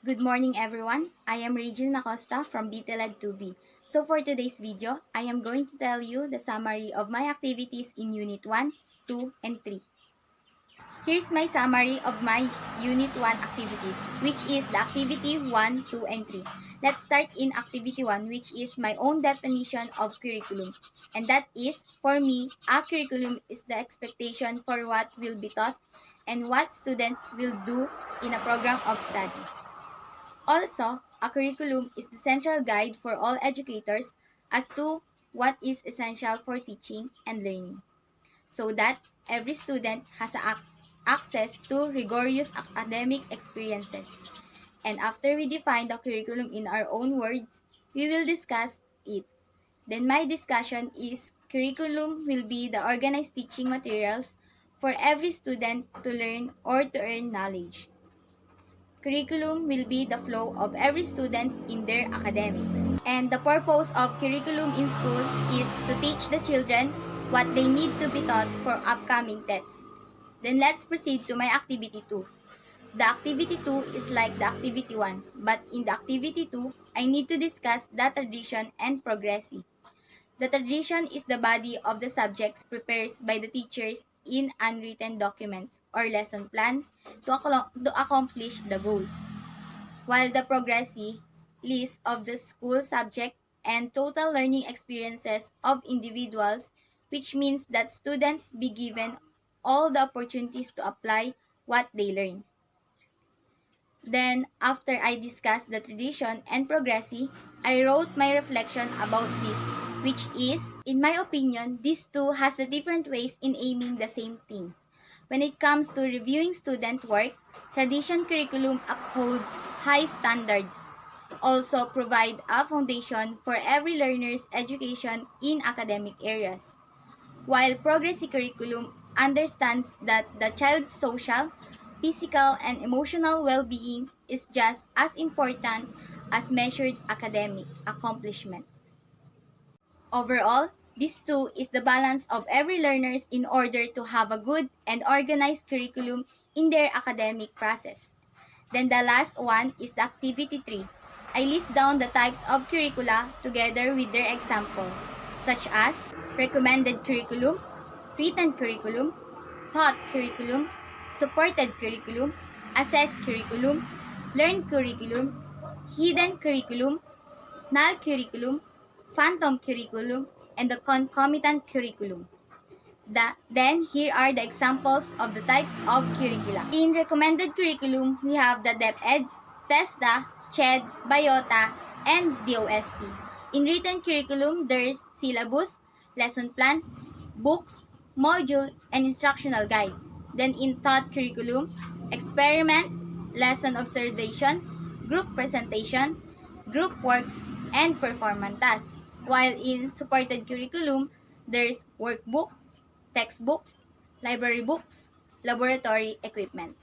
Good morning everyone. I am Regina Acosta from BTLED 2B. So for today's video, I am going to tell you the summary of my activities in Unit 1, 2, and 3. Here's my summary of my Unit 1 activities, which is the activity 1, 2, and 3. Let's start in activity 1, which is my own definition of curriculum. And that is, for me, a curriculum is the expectation for what will be taught and what students will do in a program of study. Also, a curriculum is the central guide for all educators as to what is essential for teaching and learning, so that every student has access to rigorous academic experiences. And after we define the curriculum in our own words, we will discuss it. Then my discussion is curriculum will be the organized teaching materials for every student to learn or to earn knowledge. Curriculum will be the flow of every student in their academics. And the purpose of curriculum in schools is to teach the children what they need to be taught for upcoming tests. Then let's proceed to my activity 2. The activity 2 is like the activity 1, but in the activity 2, I need to discuss the tradition and progressive. The tradition is the body of the subjects prepared by the teachers in unwritten documents or lesson plans to accomplish the goals, while the progressive list of the school subject and total learning experiences of individuals, which means that students be given all the opportunities to apply what they learn. Then, after I discussed the tradition and progressive, I wrote my reflection about this, which is, in my opinion, these two has the different ways in aiming the same thing. When it comes to reviewing student work, tradition curriculum upholds high standards, also provide a foundation for every learner's education in academic areas, while progressive curriculum understands that the child's social, physical, and emotional well-being is just as important as measured academic accomplishment. Overall, this too is the balance of every learners in order to have a good and organized curriculum in their academic process. Then the last one is the activity 3. I list down the types of curricula together with their example, such as recommended curriculum, written curriculum, taught curriculum, supported curriculum, assessed curriculum, learned curriculum, hidden curriculum, null curriculum, phantom curriculum, and the concomitant curriculum. Then, here are the examples of the types of curricula. In recommended curriculum, we have the DepEd, TESDA, CHED, Biota, and DOST. In written curriculum, there's syllabus, lesson plan, books, module, and instructional guide. Then in taught curriculum, experiments, lesson observations, group presentation, group works, and performance tasks. While in supported curriculum, there's workbook, textbooks, library books, laboratory equipment,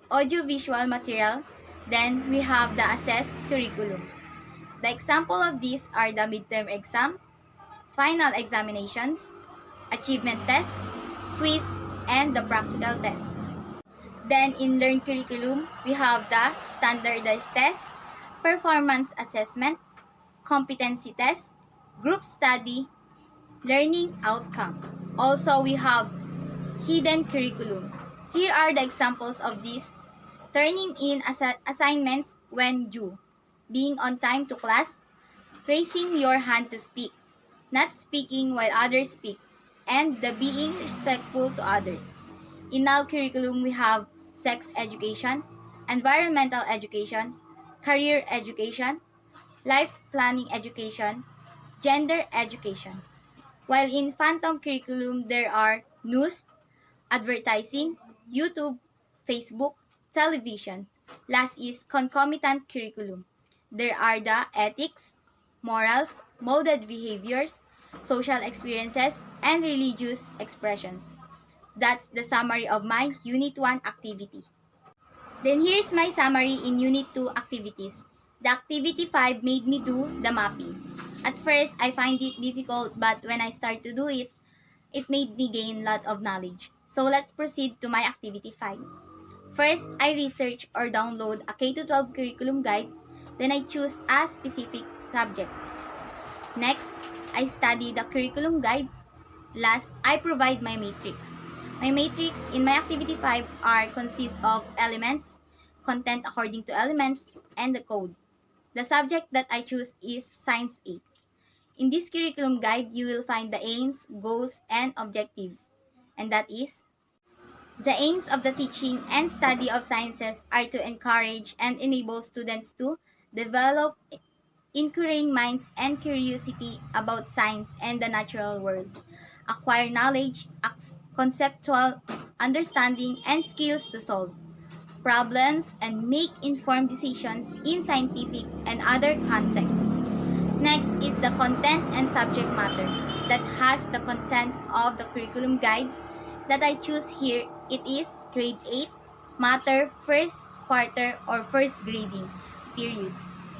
audiovisual material, then we have the assessed curriculum. The example of these are the midterm exam, final examinations, achievement test, quiz, and the practical test. Then in learn curriculum, we have the standardized test, performance assessment, competency test, group study, learning outcome. Also, we have hidden curriculum. Here are the examples of these: turning in assignments when due, being on time to class, raising your hand to speak, not speaking while others speak, and the being respectful to others. In our curriculum, we have sex education, environmental education, career education, life planning education, gender education. While in phantom curriculum, there are news, advertising, YouTube, Facebook, television. Last is concomitant curriculum. There are the ethics, morals, molded behaviors, social experiences, and religious expressions. That's the summary of my Unit 1 activity. Then here's my summary in Unit 2 activities. The activity 5 made me do the mapping. At first, I find it difficult, but when I start to do it made me gain a lot of knowledge. So let's proceed to my activity 5. First, I research or download a K-12 curriculum guide, then I choose a specific subject. Next, I study the curriculum guide. Last, I provide my matrix. My matrix in my activity 5 are consists of elements, content according to elements, and the code. The subject that I choose is Science 8. In this curriculum guide, you will find the aims, goals, and objectives. And that is, the aims of the teaching and study of sciences are to encourage and enable students to develop inquiring minds and curiosity about science and the natural world, acquire knowledge, conceptual understanding, and skills to solve problems and make informed decisions in scientific and other contexts. Next is the content and subject matter that has the content of the curriculum guide that I choose here. It is grade 8 matter first quarter or first grading period.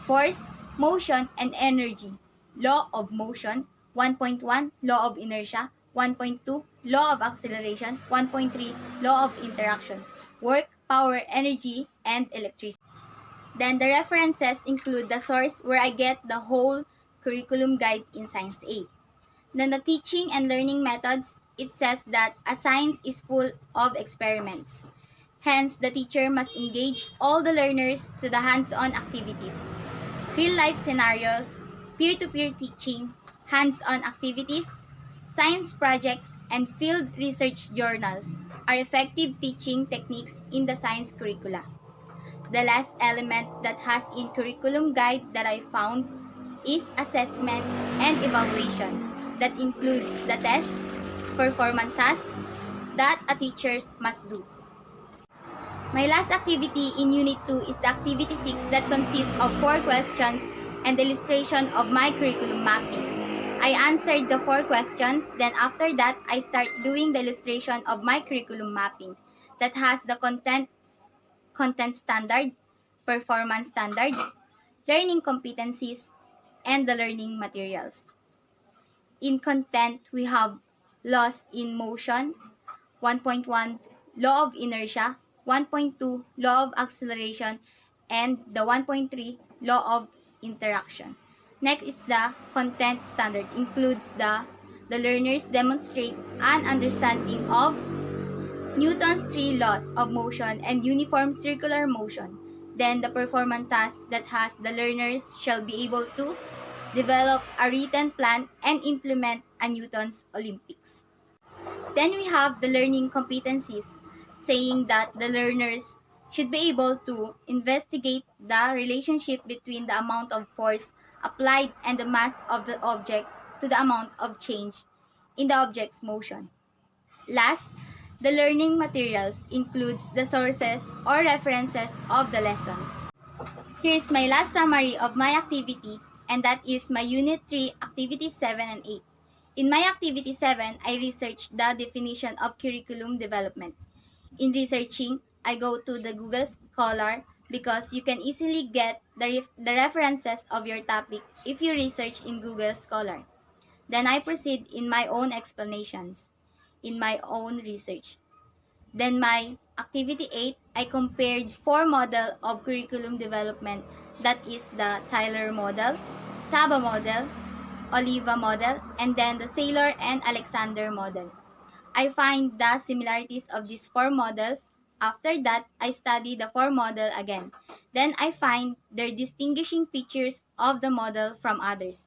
Force, motion, and energy. Law of motion. 1.1 law of inertia. 1.2 law of acceleration. 1.3 law of interaction. Work, power, energy, and electricity. Then the references include the source where I get the whole curriculum guide in Science 8. Then the teaching and learning methods, it says that a science is full of experiments. Hence, the teacher must engage all the learners to the hands-on activities. Real-life scenarios, peer-to-peer teaching, hands-on activities, science projects, and field research journals are effective teaching techniques in the science curricula. The last element that has in curriculum guide that I found is assessment and evaluation that includes the test, performance tasks that a teacher must do. My last activity in Unit 2 is the Activity 6 that consists of 4 questions and the illustration of my curriculum mapping. I answered the 4 questions, then after that, I start doing the illustration of my curriculum mapping that has the content standard, performance standard, learning competencies, and the learning materials. In content, we have laws in motion, 1.1 law of inertia, 1.2 law of acceleration, and the 1.3 law of interaction. Next is the content standard. Includes the learners demonstrate an understanding of Newton's 3 laws of motion and uniform circular motion. Then the performance task that has the learners shall be able to develop a written plan and implement a Newton's Olympics. Then we have the learning competencies, saying that the learners should be able to investigate the relationship between the amount of force applied and the mass of the object to the amount of change in the object's motion. Last, the learning materials includes the sources or references of the lessons. Here's my last summary of my activity, and that is my Unit 3, Activities 7 and 8. In my Activity 7, I researched the definition of curriculum development. In researching, I go to the Google Scholar because you can easily get the references of your topic if you research in Google Scholar. Then I proceed in my own explanations, in my own research. Then my Activity 8, I compared 4 models of curriculum development, that is the Tyler model, Taba model, Oliva model, and then the Saylor and Alexander model. I find the similarities of these 4 models. After that, I study the 4 model again. Then I find their distinguishing features of the model from others.